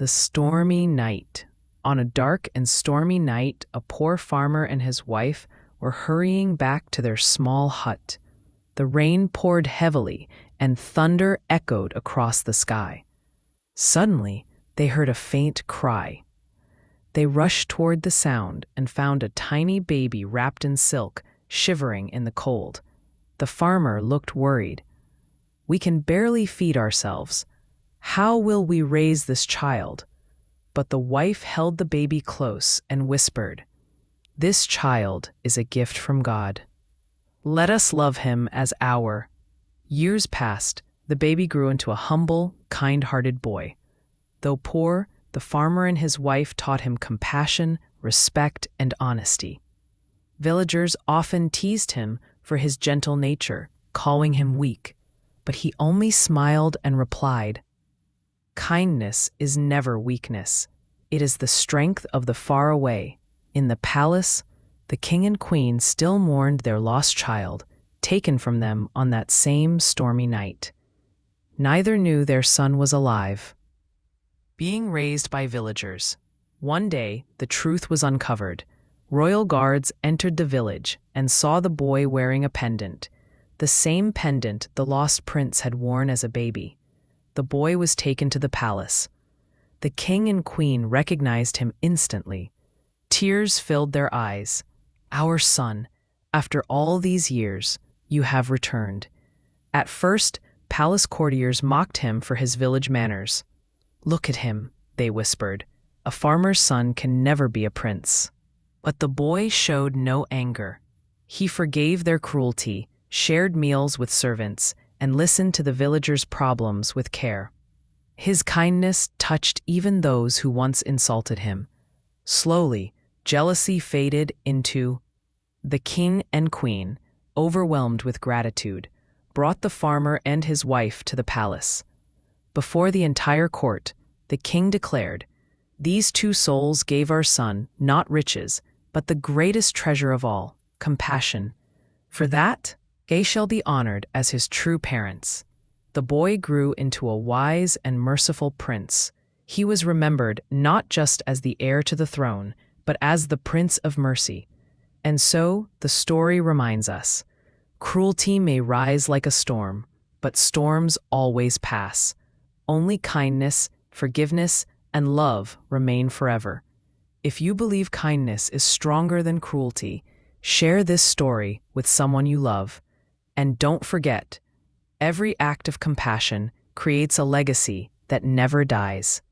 The stormy night. On a dark and stormy night, a poor farmer and his wife were hurrying back to their small hut. The rain poured heavily, and thunder echoed across the sky. Suddenly, they heard a faint cry. They rushed toward the sound and found a tiny baby wrapped in silk, shivering in the cold. The farmer looked worried. "We can barely feed ourselves. How will we raise this child?" But the wife held the baby close and whispered, "This child is a gift from God. Let us love him as our." Years passed. The baby grew into a humble, kind-hearted boy. Though poor, the farmer and his wife taught him compassion, respect, and honesty. Villagers often teased him for his gentle nature, calling him weak, but he only smiled and replied, "Kindness is never weakness. It is the strength of the far away." In the palace, the king and queen still mourned their lost child, taken from them on that same stormy night. Neither knew their son was alive. Being raised by villagers. One day, the truth was uncovered. Royal guards entered the village and saw the boy wearing a pendant, the same pendant the lost prince had worn as a baby. The boy was taken to the palace. The king and queen recognized him instantly. Tears filled their eyes. "Our son, after all these years, you have returned." At first, palace courtiers mocked him for his village manners. "Look at him," they whispered. "A farmer's son can never be a prince." But the boy showed no anger. He forgave their cruelty, shared meals with servants, and listened to the villagers' problems with care. His kindness touched even those who once insulted him. Slowly, jealousy faded into. The king and queen, overwhelmed with gratitude, brought the farmer and his wife to the palace. Before the entire court, the king declared, "These two souls gave our son not riches, but the greatest treasure of all, compassion. For that, they shall be honored as his true parents." The boy grew into a wise and merciful prince. He was remembered not just as the heir to the throne, but as the Prince of Mercy. And so, the story reminds us, cruelty may rise like a storm, but storms always pass. Only kindness, forgiveness, and love remain forever. If you believe kindness is stronger than cruelty, share this story with someone you love. And don't forget, every act of compassion creates a legacy that never dies.